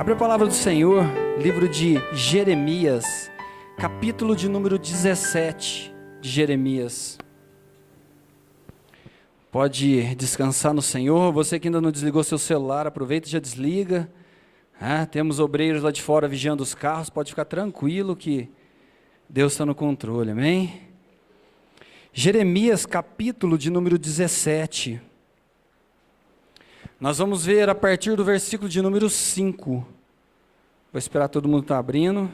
Abre a palavra do Senhor, livro de Jeremias, capítulo de número 17 de Jeremias. Pode descansar no Senhor. Você que ainda não desligou seu celular, aproveita e já desliga. Temos obreiros lá de fora vigiando os carros, pode ficar tranquilo que Deus está no controle, amém? Jeremias, capítulo de número 17. Nós vamos ver a partir do versículo de número 5. Vou esperar todo mundo estar abrindo.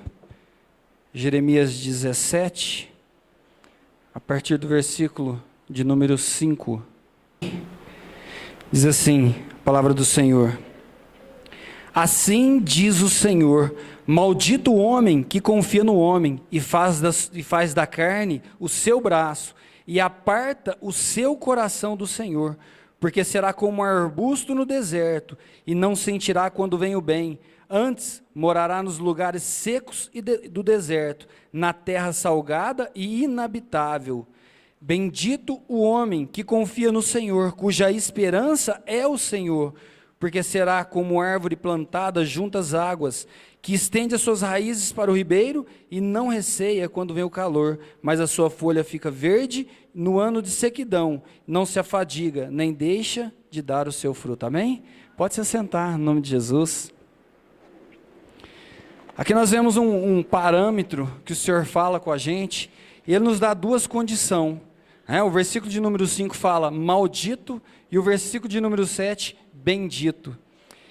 Jeremias 17, a partir do versículo de número 5. Diz assim, a palavra do Senhor. Assim diz o Senhor, maldito o homem que confia no homem e faz da carne o seu braço e aparta o seu coração do Senhor, porque será como um arbusto no deserto e não sentirá quando vem o bem. Antes morará nos lugares secos do deserto, na terra salgada e inabitável. Bendito o homem que confia no Senhor, cuja esperança é o Senhor, porque será como árvore plantada junto às águas, que estende as suas raízes para o ribeiro e não receia quando vem o calor, mas a sua folha fica verde no ano de sequidão, não se afadiga, nem deixa de dar o seu fruto. Amém? Pode se assentar, em nome de Jesus. Aqui nós vemos um parâmetro que o Senhor fala com a gente, e Ele nos dá duas condições. O versículo de número 5 fala maldito, e o versículo de número 7, bendito.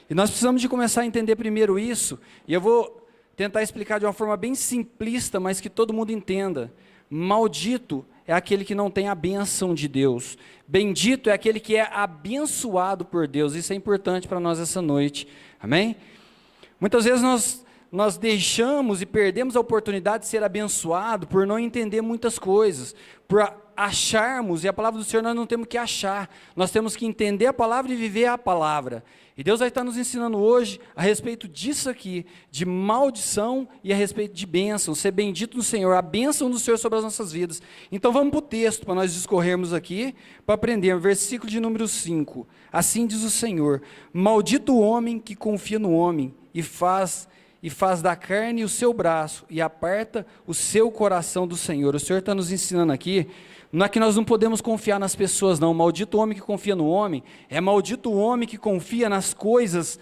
E nós precisamos de começar a entender primeiro isso, e eu vou tentar explicar de uma forma bem simplista, mas que todo mundo entenda. Maldito é aquele que não tem a bênção de Deus. Bendito é aquele que é abençoado por Deus. Isso é importante para nós essa noite. Amém? Muitas vezes nós deixamos e perdemos a oportunidade de ser abençoado por não entender muitas coisas, por acharmos, e a palavra do Senhor nós não temos que achar, nós temos que entender a palavra e viver a palavra. E Deus vai estar nos ensinando hoje a respeito disso aqui, de maldição e a respeito de bênção, ser bendito no Senhor, a bênção do Senhor sobre as nossas vidas. Então vamos para o texto, para nós discorrermos aqui, para aprender, versículo de número 5. Assim diz o Senhor, maldito o homem que confia no homem e faz da carne o seu braço, e aparta o seu coração do Senhor. O Senhor está nos ensinando aqui, não é que nós não podemos confiar nas pessoas, não. Maldito o homem que confia no homem, é maldito o homem que confia nas coisas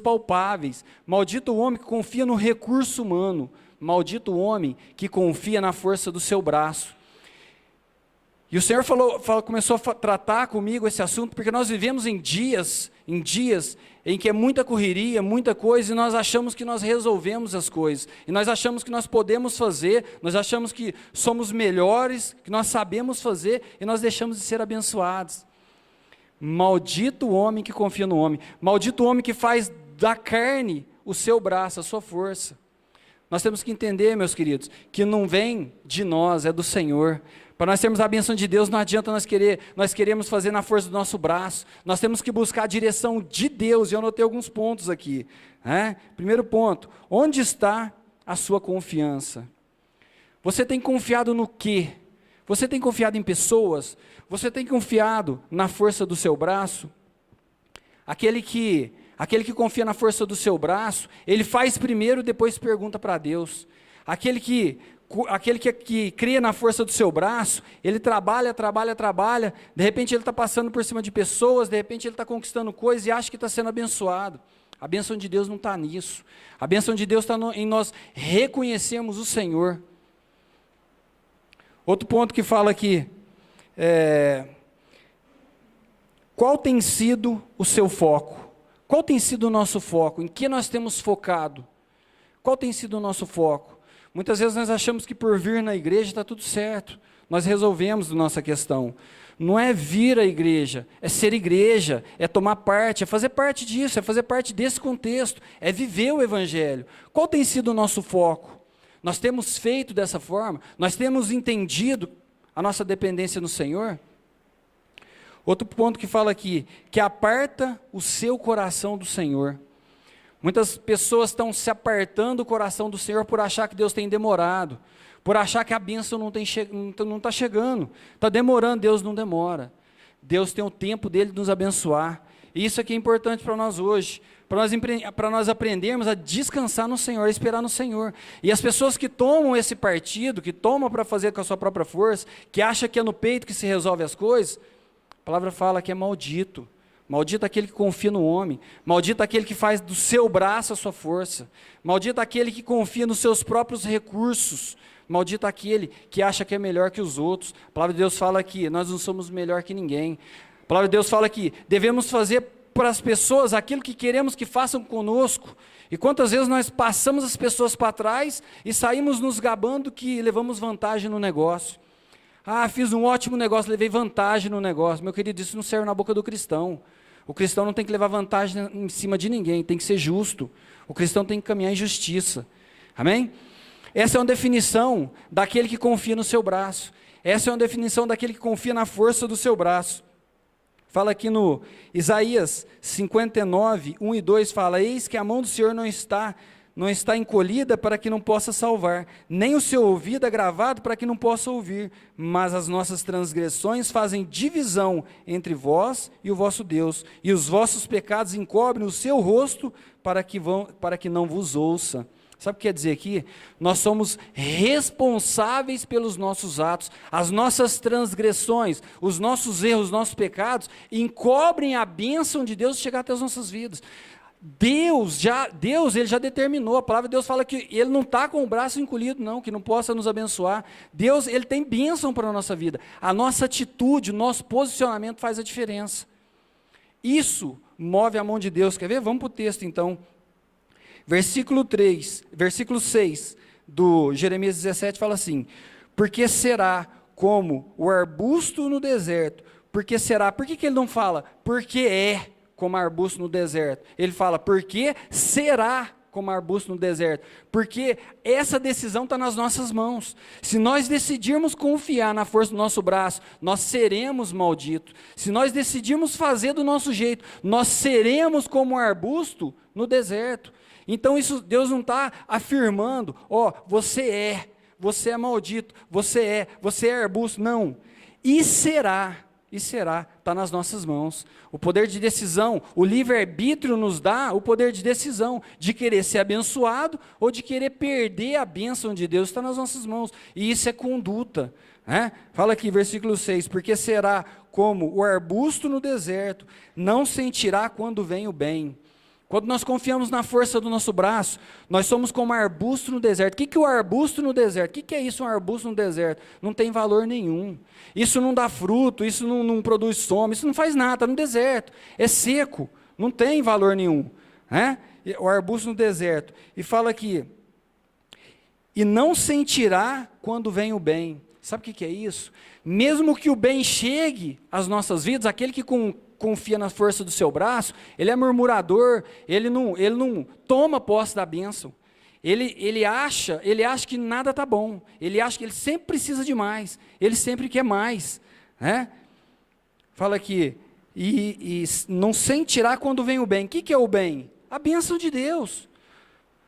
palpáveis. Maldito o homem que confia no recurso humano. Maldito o homem que confia na força do seu braço. E o Senhor começou a tratar comigo esse assunto, porque nós vivemos em dias em que é muita correria, muita coisa, e nós achamos que nós resolvemos as coisas, e nós achamos que nós podemos fazer, nós achamos que somos melhores, que nós sabemos fazer, e nós deixamos de ser abençoados. Maldito o homem que confia no homem, maldito o homem que faz da carne o seu braço, a sua força. Nós temos que entender, meus queridos, que não vem de nós, é do Senhor. Para nós termos a bênção de Deus, não adianta nós queremos fazer na força do nosso braço, nós temos que buscar a direção de Deus, e eu anotei alguns pontos aqui. Primeiro ponto, onde está a sua confiança? Você tem confiado no quê? Você tem confiado em pessoas? Você tem confiado na força do seu braço? Aquele que confia na força do seu braço, ele faz primeiro, depois pergunta para Deus. Aquele que cria na força do seu braço, ele trabalha, de repente ele está passando por cima de pessoas, de repente ele está conquistando coisas e acha que está sendo abençoado. A bênção de Deus não está nisso. A bênção de Deus está em nós reconhecermos o Senhor. Outro ponto que fala aqui, qual tem sido o seu foco? Qual tem sido o nosso foco? Em que nós temos focado? Qual tem sido o nosso foco? Muitas vezes nós achamos que por vir na igreja está tudo certo. Nós resolvemos a nossa questão. Não é vir à igreja, é ser igreja, é tomar parte, é fazer parte disso, é fazer parte desse contexto, é viver o Evangelho. Qual tem sido o nosso foco? Nós temos feito dessa forma? Nós temos entendido a nossa dependência no Senhor? Outro ponto que fala aqui, que aparta o seu coração do Senhor. Muitas pessoas estão se apartando do coração do Senhor por achar que Deus tem demorado, por achar que a bênção não está chegando, está demorando. Deus não demora. Deus tem o tempo dele de nos abençoar. E isso aqui é importante para nós hoje, para nós aprendermos a descansar no Senhor, a esperar no Senhor. E as pessoas que tomam esse partido, que tomam para fazer com a sua própria força, que acham que é no peito que se resolve as coisas, a palavra fala que é maldito. Maldito aquele que confia no homem, maldito aquele que faz do seu braço a sua força, maldito aquele que confia nos seus próprios recursos, maldito aquele que acha que é melhor que os outros. A palavra de Deus fala que nós não somos melhor que ninguém. A palavra de Deus fala que devemos fazer para as pessoas aquilo que queremos que façam conosco. E quantas vezes nós passamos as pessoas para trás e saímos nos gabando que levamos vantagem no negócio. Ah, fiz um ótimo negócio, levei vantagem no negócio. Meu querido, isso não serve na boca do cristão. O cristão não tem que levar vantagem em cima de ninguém, tem que ser justo. O cristão tem que caminhar em justiça. Amém? Essa é uma definição daquele que confia no seu braço. Essa é uma definição daquele que confia na força do seu braço. Fala aqui no Isaías 59, 1 e 2, fala: eis que a mão do Senhor não está encolhida para que não possa salvar, nem o seu ouvido agravado para que não possa ouvir, mas as nossas transgressões fazem divisão entre vós e o vosso Deus, e os vossos pecados encobrem o seu rosto para que não vos ouça. Sabe o que quer dizer aqui? Nós somos responsáveis pelos nossos atos, as nossas transgressões, os nossos erros, os nossos pecados, encobrem a bênção de Deus chegar até as nossas vidas. Deus ele já determinou, a palavra de Deus fala que Ele não está com o braço encolhido não, que não possa nos abençoar. Deus, Ele tem bênção para a nossa vida. A nossa atitude, o nosso posicionamento faz a diferença. Isso move a mão de Deus. Quer ver? Vamos para o texto então. Versículo 6 do Jeremias 17 fala assim: porque será como o arbusto no deserto. Porque será, por que ele não fala porque é como arbusto no deserto? Ele fala porque será como arbusto no deserto. Porque essa decisão está nas nossas mãos. Se nós decidirmos confiar na força do nosso braço, nós seremos malditos. Se nós decidirmos fazer do nosso jeito, nós seremos como um arbusto no deserto. Então isso Deus não está afirmando, você é maldito, você é arbusto, não. E será, está nas nossas mãos. O poder de decisão, o livre-arbítrio nos dá o poder de decisão, de querer ser abençoado ou de querer perder a bênção de Deus, está nas nossas mãos. E isso é conduta. Fala aqui, versículo 6, porque será como o arbusto no deserto, não sentirá quando vem o bem. Quando nós confiamos na força do nosso braço, nós somos como arbusto no deserto. O que é o arbusto no deserto? O que é isso, um arbusto no deserto? Não tem valor nenhum. Isso não dá fruto, isso não produz sombra, isso não faz nada, está no deserto. É seco, não tem valor nenhum. O arbusto no deserto. E fala aqui, e não sentirá quando vem o bem. Sabe o que é isso? Mesmo que o bem chegue às nossas vidas, aquele que confia na força do seu braço, ele é murmurador, ele não toma posse da bênção, ele acha que nada está bom, ele acha que ele sempre precisa de mais, ele sempre quer mais, Fala aqui, e não sentirá quando vem o bem. O que é o bem? A bênção de Deus.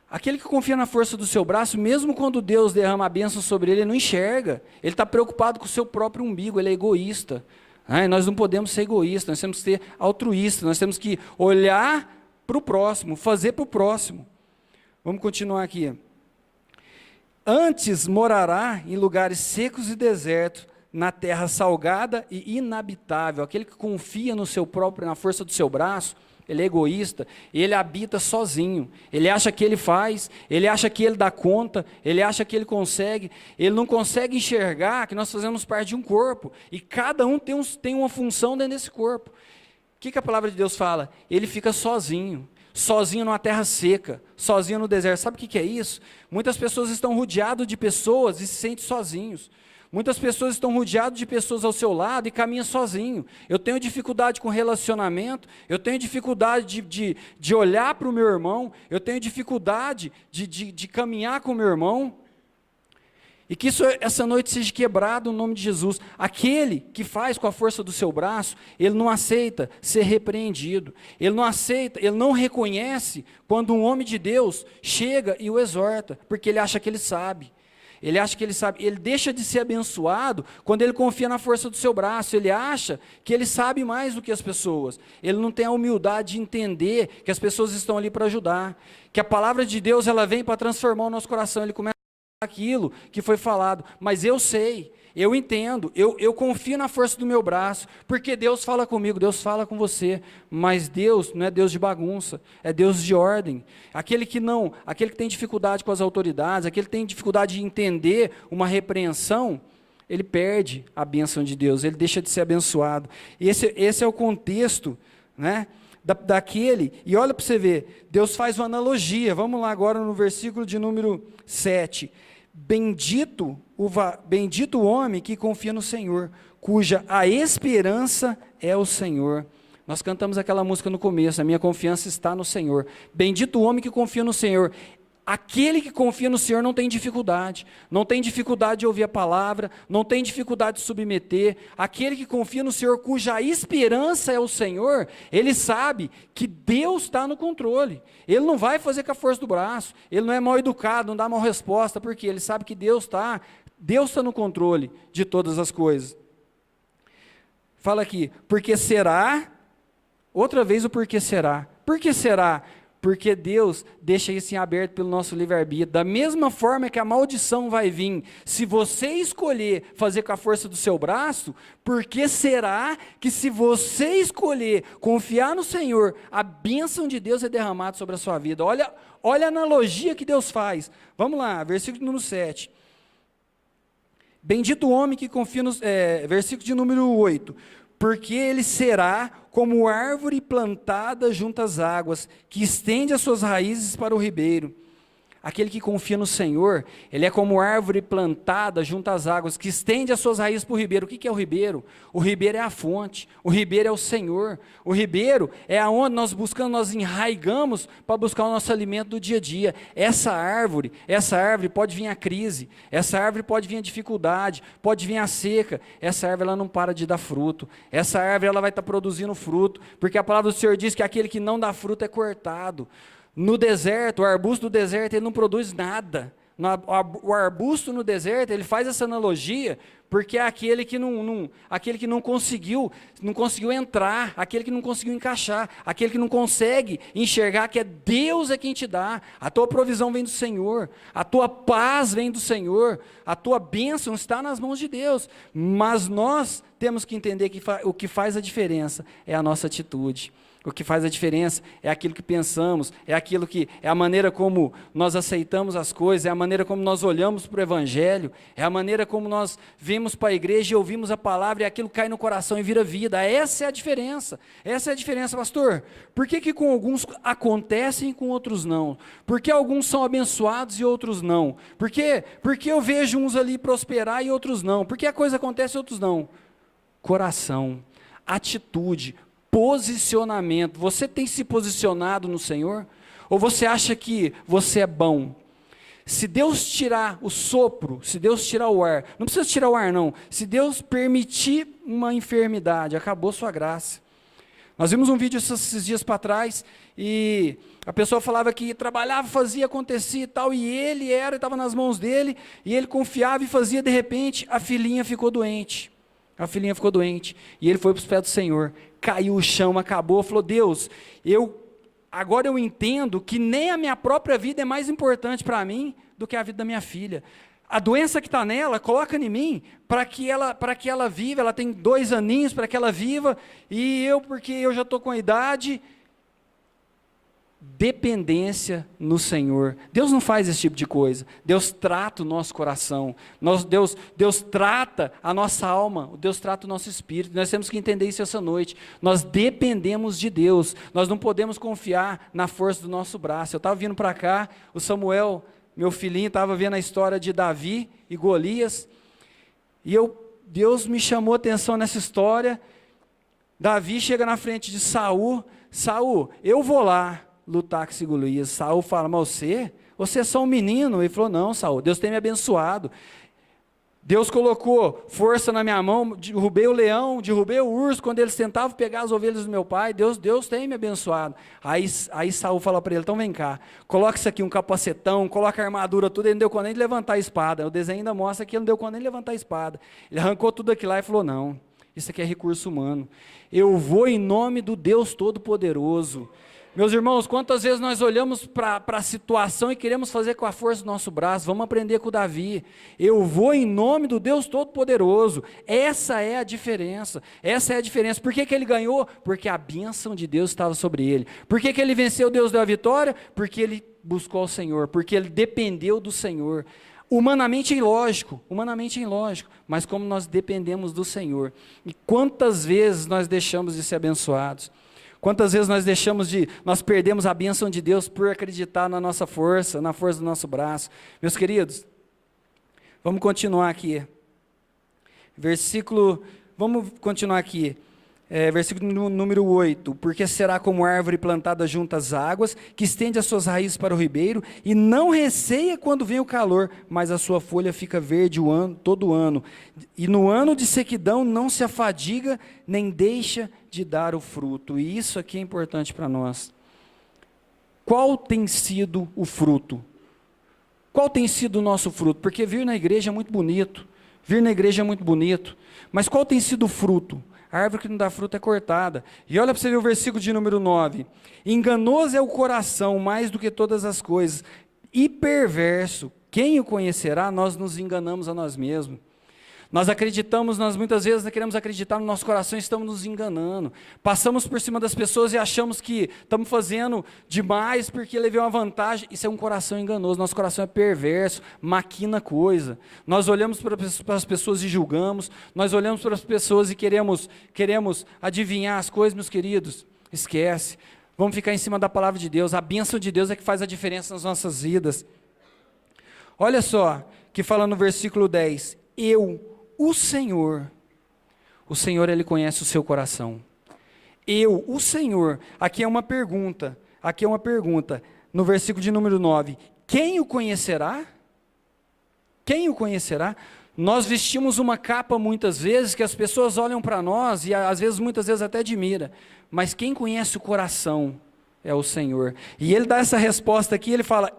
Aquele que confia na força do seu braço, mesmo quando Deus derrama a bênção sobre ele não enxerga, ele está preocupado com o seu próprio umbigo, ele é egoísta. Nós não podemos ser egoístas, nós temos que ser altruístas, nós temos que olhar para o próximo, fazer para o próximo. Vamos continuar aqui. Antes morará em lugares secos e desertos, na terra salgada e inabitável. Aquele que confia no seu próprio, na força do seu braço, ele é egoísta, ele habita sozinho, ele acha que ele faz, ele acha que ele dá conta, ele acha que ele consegue, ele não consegue enxergar que nós fazemos parte de um corpo, e cada um tem uma função dentro desse corpo. O que a palavra de Deus fala? Ele fica sozinho numa terra seca, sozinho no deserto. Sabe o que é isso? Muitas pessoas estão rodeadas de pessoas e se sentem sozinhos. Muitas pessoas estão rodeadas de pessoas ao seu lado e caminham sozinho. Eu tenho dificuldade com relacionamento, eu tenho dificuldade de olhar para o meu irmão, eu tenho dificuldade de caminhar com o meu irmão. E que essa noite seja quebrado no nome de Jesus. Aquele que faz com a força do seu braço, ele não aceita ser repreendido. Ele não aceita, ele não reconhece quando um homem de Deus chega e o exorta, porque ele acha que ele sabe. Ele acha que ele sabe, ele deixa de ser abençoado quando ele confia na força do seu braço, ele acha que ele sabe mais do que as pessoas, ele não tem a humildade de entender que as pessoas estão ali para ajudar, que a palavra de Deus ela vem para transformar o nosso coração, ele começa a falar aquilo que foi falado, mas eu sei, eu entendo, eu confio na força do meu braço, porque Deus fala comigo, Deus fala com você, mas Deus não é Deus de bagunça, é Deus de ordem. Aquele que tem dificuldade com as autoridades, aquele que tem dificuldade de entender uma repreensão, ele perde a bênção de Deus, ele deixa de ser abençoado. Esse é o contexto, né, daquele, e olha para você ver, Deus faz uma analogia, vamos lá agora no versículo de número 7, Bendito o homem que confia no Senhor, cuja a esperança é o Senhor. Nós cantamos aquela música no começo, a minha confiança está no Senhor. Bendito o homem que confia no Senhor. Aquele que confia no Senhor não tem dificuldade de ouvir a palavra, não tem dificuldade de submeter. Aquele que confia no Senhor, cuja esperança é o Senhor, ele sabe que Deus está no controle. Ele não vai fazer com a força do braço, ele não é mal educado, não dá mal resposta, porque ele sabe que Deus está no controle de todas as coisas. Fala aqui, porque será, outra vez o porquê será. Por que será? Porque Deus deixa isso em aberto pelo nosso livre-arbítrio. Da mesma forma que a maldição vai vir, se você escolher fazer com a força do seu braço, por que será que se você escolher confiar no Senhor, a bênção de Deus é derramada sobre a sua vida? Olha a analogia que Deus faz. Vamos lá, versículo número 7. Bendito o homem que confia no... versículo de número 8. Porque ele será como árvore plantada junto às águas, que estende as suas raízes para o ribeiro. Aquele que confia no Senhor, ele é como árvore plantada junto às águas, que estende as suas raízes para o ribeiro. O que é o ribeiro? O ribeiro é a fonte, o ribeiro é o Senhor. O ribeiro é aonde nós enraigamos para buscar o nosso alimento do dia a dia. Essa árvore pode vir a crise, essa árvore pode vir a dificuldade, pode vir a seca. Essa árvore ela não para de dar fruto, essa árvore ela vai estar produzindo fruto, porque a palavra do Senhor diz que aquele que não dá fruto é cortado. No deserto, o arbusto do deserto, ele não produz nada. O arbusto no deserto, ele faz essa analogia, porque é aquele que não conseguiu entrar, aquele que não conseguiu encaixar, aquele que não consegue enxergar que Deus é quem te dá. A tua provisão vem do Senhor, a tua paz vem do Senhor, a tua bênção está nas mãos de Deus. Mas nós temos que entender que o que faz a diferença é a nossa atitude. O que faz a diferença é aquilo que pensamos, é a maneira como nós aceitamos as coisas, é a maneira como nós olhamos para o Evangelho, é a maneira como nós vemos para a igreja e ouvimos a palavra e aquilo cai no coração e vira vida. Essa é a diferença, pastor. Por que com alguns acontecem e com outros não? Por que alguns são abençoados e outros não? Por que eu vejo uns ali prosperar e outros não? Por que a coisa acontece e outros não? Coração, atitude, posicionamento. Você tem se posicionado no Senhor? Ou você acha que você é bom? Se Deus tirar o sopro, se Deus tirar o ar, não precisa tirar o ar não, se Deus permitir uma enfermidade, acabou sua graça. Nós vimos um vídeo esses dias para trás, e a pessoa falava que trabalhava, fazia, acontecia e tal, e estava nas mãos dele, e ele confiava e fazia, de repente, a filhinha ficou doente. E ele foi para os pés do Senhor, caiu o chão, acabou, falou, Deus, agora eu entendo que nem a minha própria vida é mais importante para mim do que a vida da minha filha. A doença que está nela, coloca em mim, para que ela viva, ela tem 2 aninhos, para que ela viva, e porque eu já estou com a idade. Dependência no Senhor. Deus não faz esse tipo de coisa. Deus trata o nosso coração. Deus trata a nossa alma. Deus trata o nosso espírito. Nós temos que entender isso essa noite. Nós dependemos de Deus. Nós não podemos confiar na força do nosso braço. Eu estava vindo para cá, o Samuel, meu filhinho, estava vendo a história de Davi e Golias. E Deus me chamou a atenção nessa história. Davi chega na frente de Saul. Saul, eu vou lá lutar com esse Golias. Saul fala, mas você é só um menino. Ele falou, não, Saul, Deus tem me abençoado. Deus colocou força na minha mão, derrubei o leão, derrubei o urso, quando eles tentavam pegar as ovelhas do meu pai, Deus tem me abençoado. Aí Saul fala para ele, então vem cá, coloca isso aqui, um capacetão, coloca a armadura, tudo, ele não deu conta nem de levantar a espada, o desenho ainda mostra que ele não deu conta nem de levantar a espada, ele arrancou tudo aquilo lá e falou, não, isso aqui é recurso humano, eu vou em nome do Deus Todo-Poderoso. Meus irmãos, quantas vezes nós olhamos para a situação e queremos fazer com a força do nosso braço, vamos aprender com o Davi, eu vou em nome do Deus Todo-Poderoso, essa é a diferença, por que ele ganhou? Porque a bênção de Deus estava sobre ele, por que ele venceu, Deus deu a vitória? Porque ele buscou o Senhor, porque ele dependeu do Senhor, humanamente é ilógico, mas como nós dependemos do Senhor, e quantas vezes nós deixamos de ser abençoados, quantas vezes nós perdemos a bênção de Deus por acreditar na nossa força, na força do nosso braço. Meus queridos, vamos continuar aqui. Versículo número 8. Porque será como árvore plantada junto às águas, que estende as suas raízes para o ribeiro, e não receia quando vem o calor, mas a sua folha fica verde todo o ano. E no ano de sequidão não se afadiga, nem deixa de dar o fruto. E isso aqui é importante para nós. Qual tem sido o fruto? Qual tem sido o nosso fruto? Porque vir na igreja é muito bonito, mas qual tem sido o fruto? A árvore que não dá fruto é cortada. E olha para você ver o versículo de número 9. Enganoso é o coração mais do que todas as coisas, e perverso, quem o conhecerá? Nós nos enganamos a nós mesmos. Nós muitas vezes queremos acreditar no nosso coração e estamos nos enganando. Passamos por cima das pessoas e achamos que estamos fazendo demais porque levei uma vantagem. Isso é um coração enganoso, nosso coração é perverso, maquina coisa. Nós olhamos para as pessoas e julgamos, nós olhamos para as pessoas e queremos adivinhar as coisas, meus queridos. Esquece, vamos ficar em cima da palavra de Deus, a bênção de Deus é que faz a diferença nas nossas vidas. Olha só, que fala no versículo 10, o Senhor, Ele conhece o seu coração. O Senhor, aqui é uma pergunta, no versículo de número 9, quem o conhecerá? Quem o conhecerá? Nós vestimos uma capa muitas vezes, que as pessoas olham para nós, e muitas vezes até admira, mas quem conhece o coração é o Senhor, e Ele dá essa resposta aqui, Ele fala,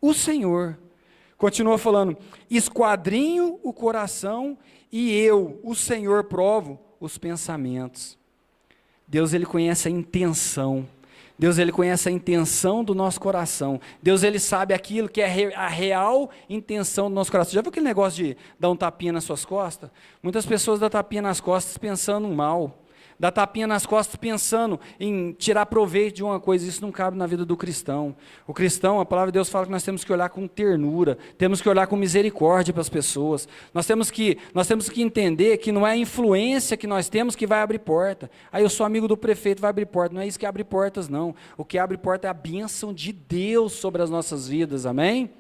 o Senhor, continua falando, esquadrinho o coração e o Senhor, provo os pensamentos. Deus, Ele conhece a intenção. Deus, Ele conhece a intenção do nosso coração. Deus, Ele sabe aquilo que é a real intenção do nosso coração. Já viu aquele negócio de dar um tapinha nas suas costas? Muitas pessoas dão tapinha nas costas pensando mal. Dá tapinha nas costas pensando em tirar proveito de uma coisa, isso não cabe na vida do cristão. O cristão, a palavra de Deus fala que nós temos que olhar com ternura, temos que olhar com misericórdia para as pessoas, nós temos que entender que não é a influência que nós temos que vai abrir porta. Aí eu sou amigo do prefeito, vai abrir porta, não é isso que abre portas não, o que abre porta é a bênção de Deus sobre as nossas vidas, amém?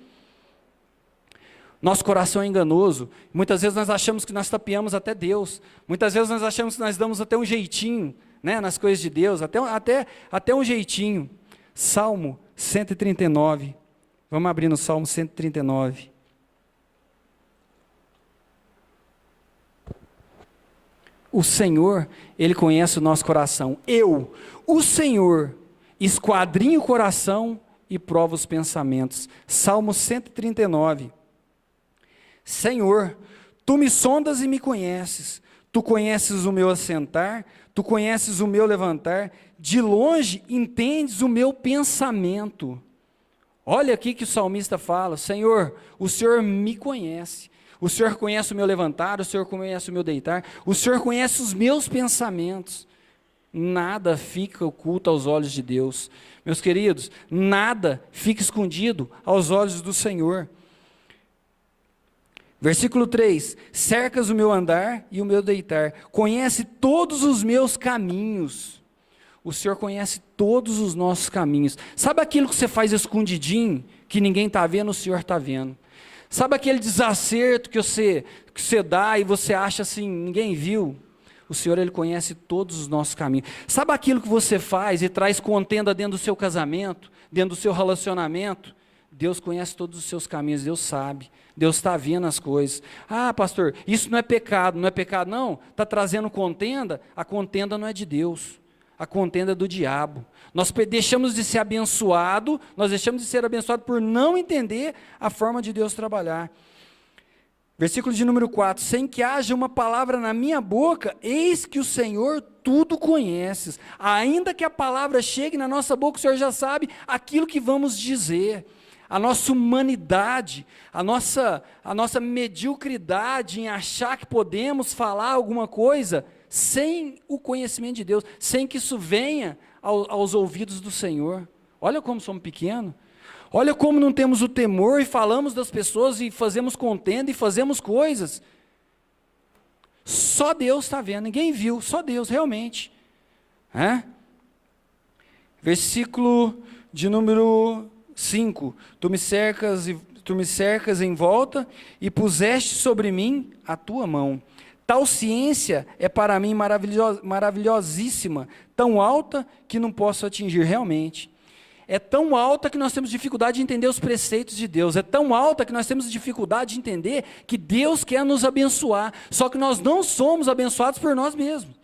Nosso coração é enganoso, muitas vezes nós achamos que nós tapeamos até Deus, muitas vezes nós achamos que nós damos até um jeitinho, né, nas coisas de Deus, até um jeitinho. Salmo 139, vamos abrir no Salmo 139. O Senhor, Ele conhece o nosso coração. O Senhor, esquadrinho o coração e prova os pensamentos. Salmo 139. Senhor, Tu me sondas e me conheces, Tu conheces o meu assentar, Tu conheces o meu levantar, de longe entendes o meu pensamento. Olha aqui que o salmista fala, Senhor, o Senhor me conhece, o Senhor conhece o meu levantar, o Senhor conhece o meu deitar, o Senhor conhece os meus pensamentos. Nada fica oculto aos olhos de Deus. Meus queridos, nada fica escondido aos olhos do Senhor. Versículo 3, cercas o meu andar e o meu deitar, conhece todos os meus caminhos. O Senhor conhece todos os nossos caminhos. Sabe aquilo que você faz escondidinho, que ninguém está vendo, o Senhor está vendo. Sabe aquele desacerto que você dá e você acha assim, ninguém viu? O Senhor, Ele conhece todos os nossos caminhos. Sabe aquilo que você faz e traz contenda dentro do seu casamento, dentro do seu relacionamento? Deus conhece todos os seus caminhos, Deus sabe. Deus está vendo as coisas. Ah, pastor, isso não é pecado. Não é pecado, não. Está trazendo contenda? A contenda não é de Deus. A contenda é do diabo. Nós deixamos de ser abençoado, nós deixamos de ser abençoado por não entender a forma de Deus trabalhar. Versículo de número 4, sem que haja uma palavra na minha boca, eis que o Senhor tudo conheces. Ainda que a palavra chegue na nossa boca, o Senhor já sabe aquilo que vamos dizer. A nossa humanidade, a nossa mediocridade em achar que podemos falar alguma coisa sem o conhecimento de Deus, sem que isso venha aos ouvidos do Senhor. Olha como somos pequenos. Olha como não temos o temor e falamos das pessoas e fazemos contenda e fazemos coisas. Só Deus está vendo, ninguém viu, só Deus realmente. Versículo de número 5. Tu me cercas em volta e puseste sobre mim a tua mão. Tal ciência é para mim maravilhosíssima, tão alta que não posso atingir realmente. É tão alta que nós temos dificuldade de entender os preceitos de Deus. É tão alta que nós temos dificuldade de entender que Deus quer nos abençoar. Só que nós não somos abençoados por nós mesmos.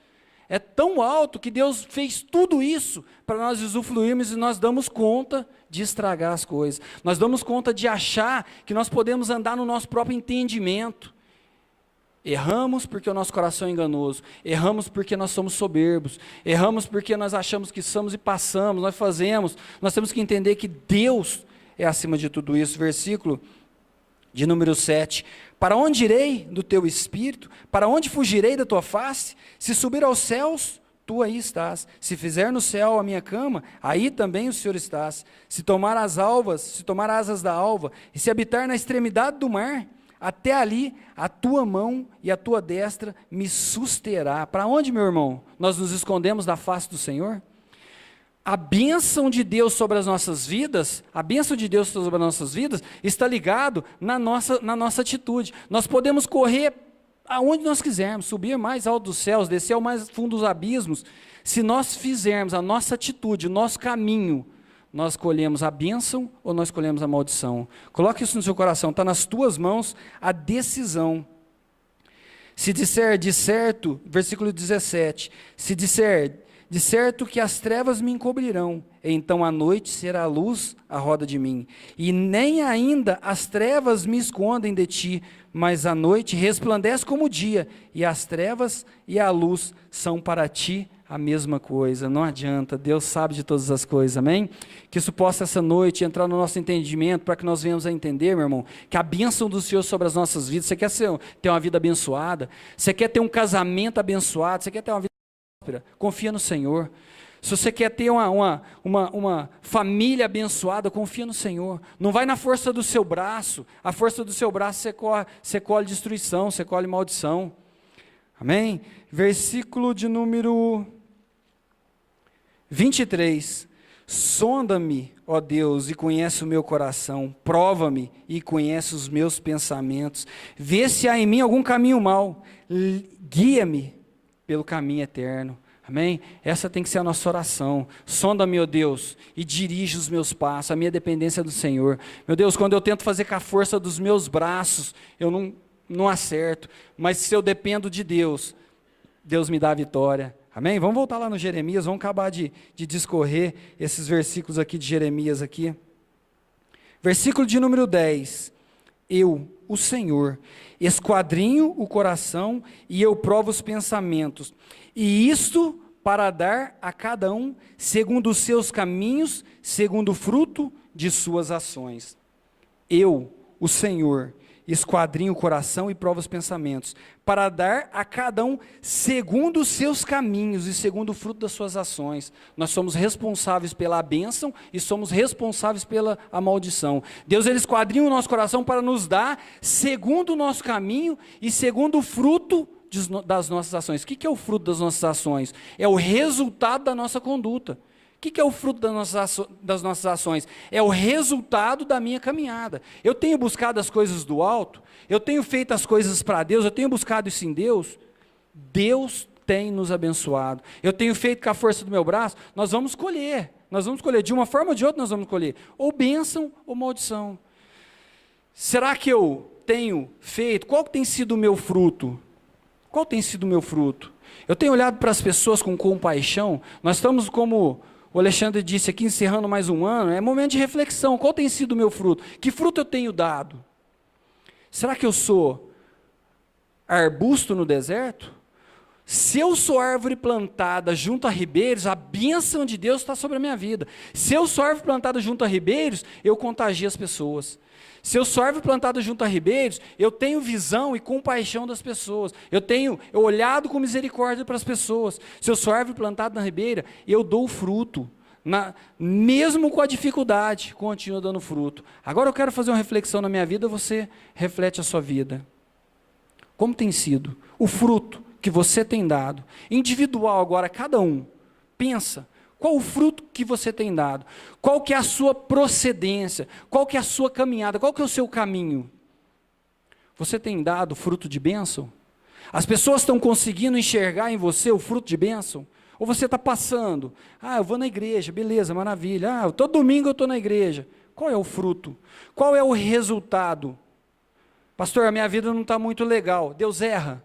É tão alto que Deus fez tudo isso para nós usufruirmos e nós damos conta de estragar as coisas. Nós damos conta de achar que nós podemos andar no nosso próprio entendimento. Erramos porque o nosso coração é enganoso, erramos porque nós somos soberbos, erramos porque nós achamos que somos e passamos, nós fazemos, nós temos que entender que Deus é acima de tudo isso. Versículo de número 7, para onde irei do teu espírito? Para onde fugirei da tua face? Se subir aos céus, tu aí estás. Se fizer no céu a minha cama, aí também o Senhor estás. Se tomar asas da alva, e se habitar na extremidade do mar, até ali a tua mão e a tua destra me susterá. Para onde, meu irmão, nós nos escondemos da face do Senhor? A bênção de Deus sobre as nossas vidas, está ligado na nossa atitude. Nós podemos correr aonde nós quisermos, subir mais alto dos céus, descer ao mais fundo dos abismos. Se nós fizermos a nossa atitude, o nosso caminho, nós escolhemos a bênção ou nós escolhemos a maldição. Coloque isso no seu coração, está nas tuas mãos a decisão. Se disser de certo, versículo 17, se disser de certo que as trevas me encobrirão, então a noite será a luz à roda de mim, e nem ainda as trevas me escondem de ti, mas a noite resplandece como o dia, e as trevas e a luz são para ti a mesma coisa. Não adianta, Deus sabe de todas as coisas, amém? Que isso possa essa noite entrar no nosso entendimento, para que nós venhamos a entender, meu irmão, que a bênção do Senhor sobre as nossas vidas. Você quer ter uma vida abençoada? Você quer ter um casamento abençoado? Você quer ter uma vida próspera? Confia no Senhor. Se você quer ter uma família abençoada, confia no Senhor. Não vai na força do seu braço. A força do seu braço você colhe destruição, você colhe maldição. Amém? Versículo de número 23. Sonda-me, ó Deus, e conhece o meu coração. Prova-me e conhece os meus pensamentos. Vê se há em mim algum caminho mau. Guia-me pelo caminho eterno. Amém? Essa tem que ser a nossa oração. Sonda-me, ó Deus, e dirige os meus passos, a minha dependência do Senhor. Meu Deus, quando eu tento fazer com a força dos meus braços, eu não acerto. Mas se eu dependo de Deus, Deus me dá a vitória. Amém? Vamos voltar lá no Jeremias, vamos acabar de discorrer esses versículos aqui de Jeremias aqui. Versículo de número 10. Eu, o Senhor, esquadrinho o coração e eu provo os pensamentos. E isto para dar a cada um, segundo os seus caminhos, segundo o fruto de suas ações. Eu, o Senhor, esquadrinho o coração e provo os pensamentos, para dar a cada um segundo os seus caminhos e segundo o fruto das suas ações. Nós somos responsáveis pela bênção e somos responsáveis pela a maldição. Deus, ele esquadrinha o nosso coração para nos dar segundo o nosso caminho e segundo o fruto das nossas ações. O que é o fruto das nossas ações? É o resultado da nossa conduta. O que é o fruto das nossas ações? É o resultado da minha caminhada. Eu tenho buscado as coisas do alto, eu tenho feito as coisas para Deus, eu tenho buscado isso em Deus, Deus tem nos abençoado. Eu tenho feito com a força do meu braço, nós vamos colher, de uma forma ou de outra nós vamos colher, ou bênção ou maldição. Será que eu tenho feito? Qual tem sido o meu fruto? Qual tem sido o meu fruto? Eu tenho olhado para as pessoas com compaixão. Nós estamos, como o Alexandre disse aqui, encerrando mais um ano, é momento de reflexão. Qual tem sido o meu fruto? Que fruto eu tenho dado? Será que eu sou arbusto no deserto? Se eu sou árvore plantada junto a ribeiros, a bênção de Deus está sobre a minha vida. Se eu sou árvore plantada junto a ribeiros, eu contagio as pessoas. Se eu sou árvore plantada junto a ribeiros, eu tenho visão e compaixão das pessoas. Eu olhado com misericórdia para as pessoas. Se eu sou árvore plantada na ribeira, eu dou fruto. Mesmo com a dificuldade, continuo dando fruto. Agora eu quero fazer uma reflexão na minha vida, você reflete a sua vida. Como tem sido o fruto que você tem dado? Individual agora, cada um. Pensa. Qual o fruto que você tem dado? Qual que é a sua procedência? Qual que é a sua caminhada? Qual que é o seu caminho? Você tem dado fruto de bênção? As pessoas estão conseguindo enxergar em você o fruto de bênção? Ou você está passando? Eu vou na igreja, beleza, maravilha. Todo domingo eu estou na igreja. Qual é o fruto? Qual é o resultado? Pastor, a minha vida não está muito legal. Deus erra?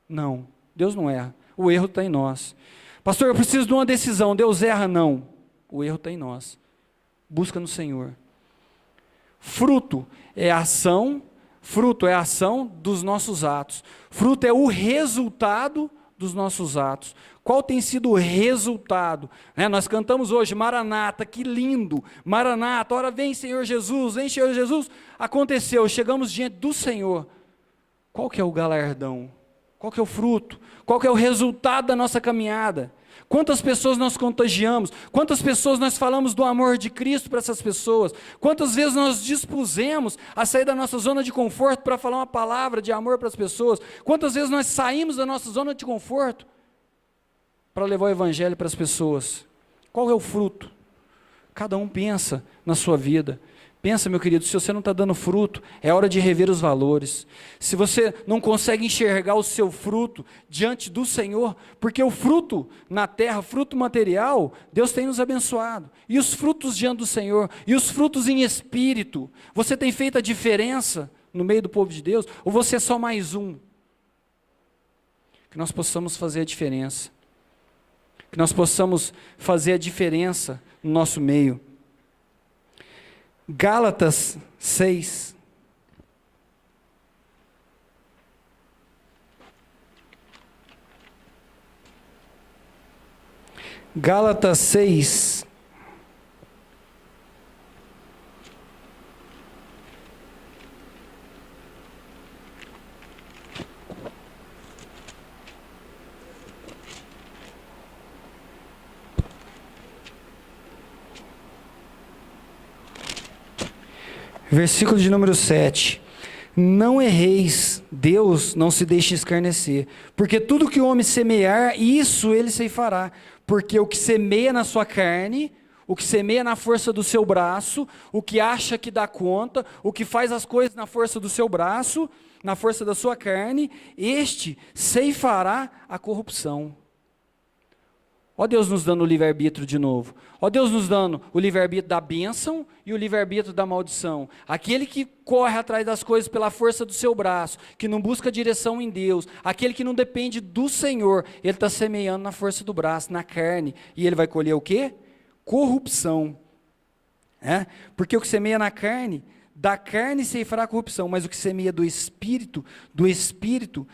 Não, Deus não erra. O erro está em nós. Pastor, eu preciso de uma decisão. Deus erra? Não. O erro está em nós. Busca no Senhor. Fruto é a ação dos nossos atos. Fruto é o resultado dos nossos atos. Qual tem sido o resultado? Nós cantamos hoje, Maranata, que lindo. Maranata, ora vem Senhor Jesus, vem Senhor Jesus. Aconteceu, chegamos diante do Senhor. Qual que é o galardão? Qual que é o fruto? Qual que é o resultado da nossa caminhada? Quantas pessoas nós contagiamos? Quantas pessoas nós falamos do amor de Cristo para essas pessoas? Quantas vezes nós dispusemos a sair da nossa zona de conforto para falar uma palavra de amor para as pessoas? Quantas vezes nós saímos da nossa zona de conforto para levar o evangelho para as pessoas? Qual é o fruto? Cada um pensa na sua vida. Pensa, meu querido, se você não está dando fruto, é hora de rever os valores. Se você não consegue enxergar o seu fruto diante do Senhor, porque o fruto na terra, fruto material, Deus tem nos abençoado. E os frutos diante do Senhor, e os frutos em espírito, você tem feito a diferença no meio do povo de Deus? Ou você é só mais um? Que nós possamos fazer a diferença. Que nós possamos fazer a diferença no nosso meio. Gálatas 6. Gálatas 6. Versículo de número 7. Não erreis, Deus não se deixe escarnecer, porque tudo que o homem semear, isso ele ceifará, porque o que semeia na sua carne, o que semeia na força do seu braço, o que acha que dá conta, o que faz as coisas na força do seu braço, na força da sua carne, este ceifará a corrupção. Ó Deus nos dando o livre-arbítrio de novo. Ó Deus nos dando o livre-arbítrio da bênção e o livre-arbítrio da maldição. Aquele que corre atrás das coisas pela força do seu braço, que não busca direção em Deus, aquele que não depende do Senhor, ele está semeando na força do braço, na carne. E ele vai colher o quê? Corrupção. Porque o que semeia na carne, da carne ceifará a corrupção, mas o que semeia do Espírito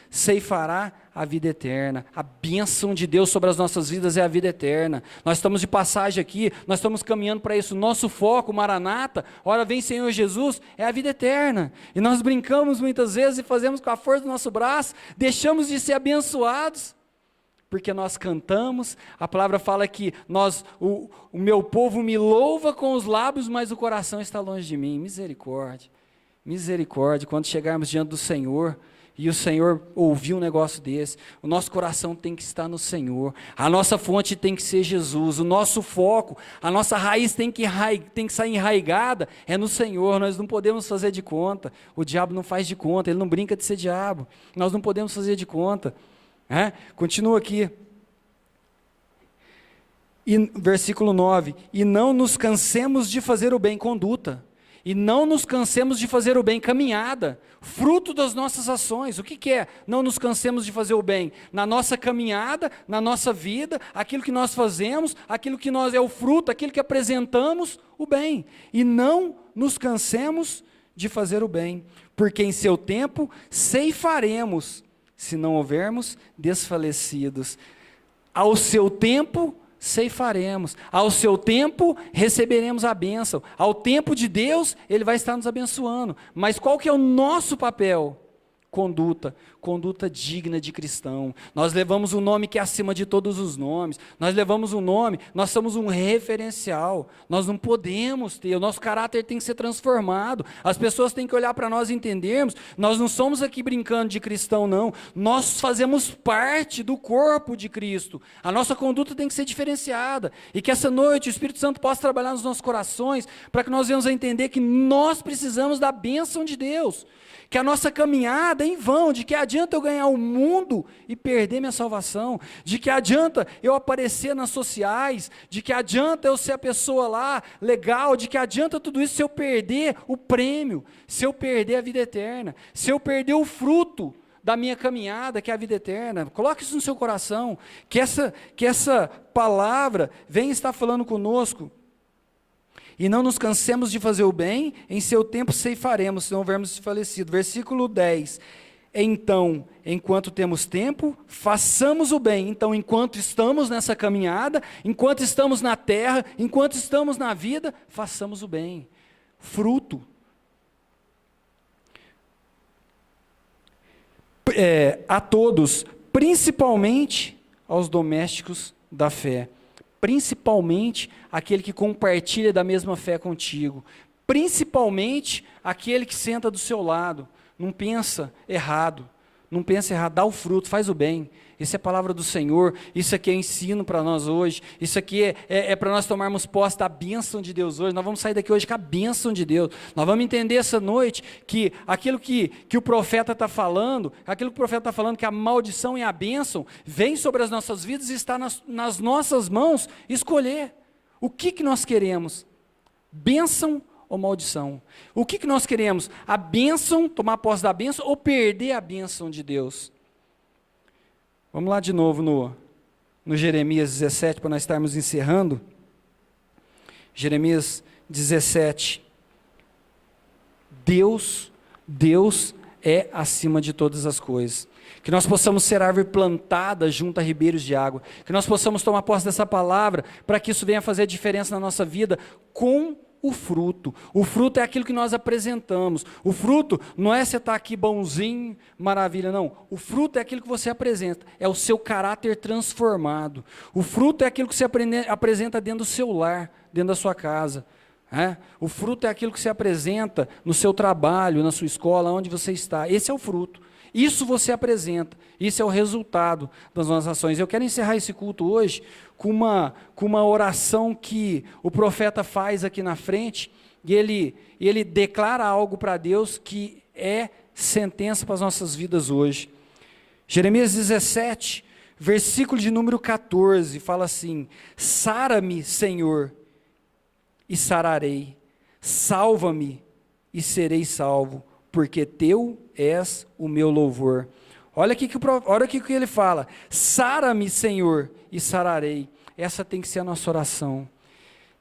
ceifará a vida eterna. A bênção de Deus sobre as nossas vidas é a vida eterna. Nós estamos de passagem aqui, nós estamos caminhando para isso. Nosso foco, Maranata, ora vem Senhor Jesus, é a vida eterna. E nós brincamos muitas vezes e fazemos com a força do nosso braço, deixamos de ser abençoados, porque nós cantamos, a palavra fala que o meu povo me louva com os lábios, mas o coração está longe de mim. Misericórdia, misericórdia. Quando chegarmos diante do Senhor, e o Senhor ouvir um negócio desse, o nosso coração tem que estar no Senhor, a nossa fonte tem que ser Jesus, o nosso foco, a nossa raiz tem que sair enraigada, é no Senhor. Nós não podemos fazer de conta, o diabo não faz de conta, ele não brinca de ser diabo, nós não podemos fazer de conta. Continua aqui, versículo 9, e não nos cansemos de fazer o bem, conduta, E não nos cansemos de fazer o bem, caminhada, fruto das nossas ações. O que que é? Não nos cansemos de fazer o bem. Na nossa caminhada, na nossa vida, aquilo que nós fazemos, aquilo que nós é o fruto, aquilo que apresentamos, o bem. E não nos cansemos de fazer o bem, porque em seu tempo ceifaremos, se não houvermos desfalecidos. Ao seu tempo ceifaremos, ao seu tempo receberemos a bênção, ao tempo de Deus Ele vai estar nos abençoando, mas qual que é o nosso papel? Conduta digna de cristão. Nós levamos um nome que é acima de todos os nomes, nós levamos um nome, nós somos um referencial, nós não podemos ter, o nosso caráter tem que ser transformado, as pessoas têm que olhar para nós e entendermos, nós não somos aqui brincando de cristão não, nós fazemos parte do corpo de Cristo, a nossa conduta tem que ser diferenciada, e que essa noite o Espírito Santo possa trabalhar nos nossos corações, para que nós venhamos a entender que nós precisamos da bênção de Deus, que a nossa caminhada é em vão, de que adianta eu ganhar o mundo e perder minha salvação, de que adianta eu aparecer nas sociais, de que adianta eu ser a pessoa lá legal, de que adianta tudo isso se eu perder o prêmio, se eu perder a vida eterna, se eu perder o fruto da minha caminhada, que é a vida eterna. Coloque isso no seu coração, que essa palavra venha estar falando conosco. E não nos cansemos de fazer o bem, em seu tempo ceifaremos, se não houvermos desfalecido. Versículo 10. Então, enquanto temos tempo, façamos o bem. Então, enquanto estamos nessa caminhada, enquanto estamos na terra, enquanto estamos na vida, façamos o bem. Fruto. A todos, principalmente aos domésticos da fé. Principalmente aquele que compartilha da mesma fé contigo, principalmente aquele que senta do seu lado, não pensa errado, dá o fruto, faz o bem. Isso é a palavra do Senhor, isso aqui é ensino para nós hoje, isso aqui é para nós tomarmos posse da bênção de Deus hoje. Nós vamos sair daqui hoje com a bênção de Deus, nós vamos entender essa noite que aquilo que o profeta está falando, que a maldição e a bênção vem sobre as nossas vidas e está nas nossas mãos escolher o que nós queremos, bênção ou maldição. O que nós queremos? A bênção, tomar posse da bênção ou perder a bênção de Deus? Vamos lá de novo no Jeremias 17, para nós estarmos encerrando. Jeremias 17. Deus é acima de todas as coisas. Que nós possamos ser árvore plantada junto a ribeiros de água. Que nós possamos tomar posse dessa palavra, para que isso venha fazer a diferença na nossa vida com o fruto. O fruto é aquilo que nós apresentamos. O fruto não é você estar aqui bonzinho, maravilha, não. O fruto é aquilo que você apresenta, é o seu caráter transformado. O fruto é aquilo que você apresenta dentro do seu lar, dentro da sua casa. O fruto é aquilo que você apresenta no seu trabalho, na sua escola, onde você está. Esse é o fruto. Isso você apresenta, isso é o resultado das nossas ações. Eu quero encerrar esse culto hoje com uma oração que o profeta faz aqui na frente, e ele declara algo para Deus que é sentença para as nossas vidas hoje. Jeremias 17, versículo de número 14, fala assim: sara-me, Senhor, e sararei, salva-me e serei salvo, porque teu és o meu louvor. Olha aqui que ele fala: sara-me, Senhor, e sararei. Essa tem que ser a nossa oração.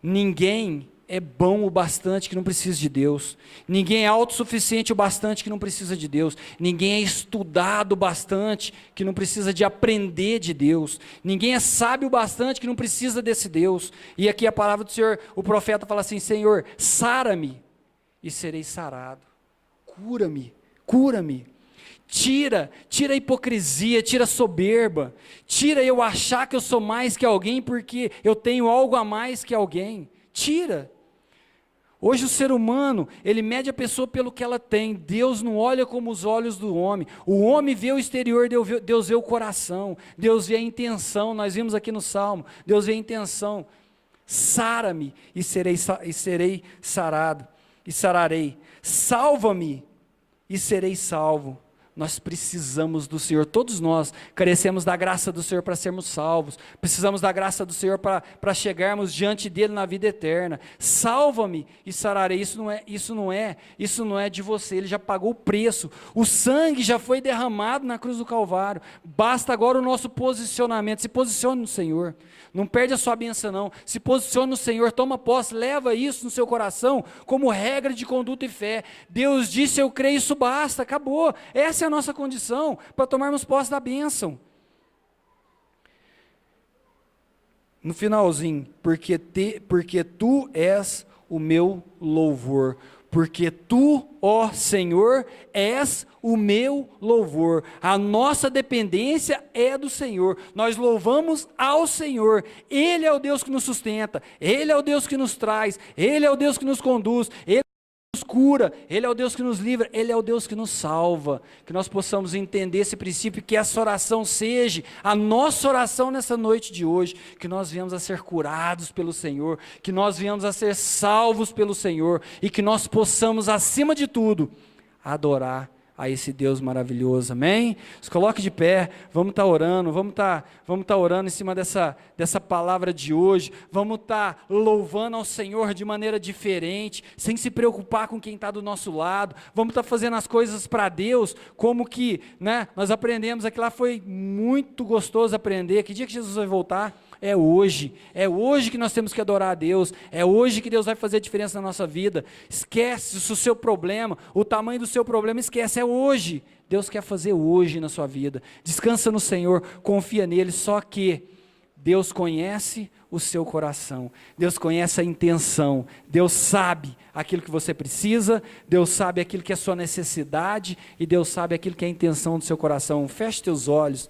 Ninguém é bom o bastante que não precisa de Deus. Ninguém é autossuficiente o bastante que não precisa de Deus. Ninguém é estudado o bastante que não precisa de aprender de Deus. Ninguém é sábio o bastante que não precisa desse Deus. E aqui a palavra do Senhor, o profeta fala assim: Senhor, sara-me e serei sarado. Cura-me. Tira a hipocrisia, tira a soberba, tira eu achar que eu sou mais que alguém porque eu tenho algo a mais que alguém. Tira. Hoje o ser humano, ele mede a pessoa pelo que ela tem. Deus não olha como os olhos do homem. O homem vê o exterior, Deus vê o coração, Deus vê a intenção. Nós vimos aqui no Salmo, Deus vê a intenção. Sara-me e serei sarado, e sararei. Salva-me e serei salvo. nós precisamos do Senhor, todos nós carecemos da graça do Senhor para sermos salvos, precisamos da graça do Senhor para chegarmos diante dele na vida eterna. Salva-me e sararei. Isso não é de você, ele já pagou o preço, o sangue já foi derramado na cruz do Calvário, basta agora o nosso posicionamento. Se posicione no Senhor, não perde a sua bênção não, se posicione no Senhor, toma posse, leva isso no seu coração como regra de conduta e fé. Deus disse, eu creio, isso basta, acabou. Essa é a nossa condição para tomarmos posse da bênção. No finalzinho, porque tu és o meu louvor, porque tu, ó Senhor, és o meu louvor. A nossa dependência é do Senhor, nós louvamos ao Senhor, Ele é o Deus que nos sustenta, Ele é o Deus que nos traz, Ele é o Deus que nos conduz, Ele nos cura, Ele é o Deus que nos livra, Ele é o Deus que nos salva. Que nós possamos entender esse princípio, que essa oração seja a nossa oração nessa noite de hoje, que nós venhamos a ser curados pelo Senhor, que nós venhamos a ser salvos pelo Senhor, e que nós possamos, acima de tudo, adorar a esse Deus maravilhoso, amém? Se coloque de pé, vamos estar orando, vamos estar orando em cima dessa palavra de hoje, vamos estar louvando ao Senhor de maneira diferente, sem se preocupar com quem está do nosso lado, vamos estar fazendo as coisas para Deus, como que, né, nós aprendemos aqui lá, foi muito gostoso aprender. Que dia que Jesus vai voltar? É hoje que nós temos que adorar a Deus, é hoje que Deus vai fazer a diferença na nossa vida. Esquece o seu problema, o tamanho do seu problema, esquece, é hoje. Deus quer fazer hoje na sua vida. Descansa no Senhor, confia nele, só que Deus conhece o seu coração, Deus conhece a intenção, Deus sabe aquilo que você precisa, Deus sabe aquilo que é a sua necessidade, e Deus sabe aquilo que é a intenção do seu coração. Feche teus olhos.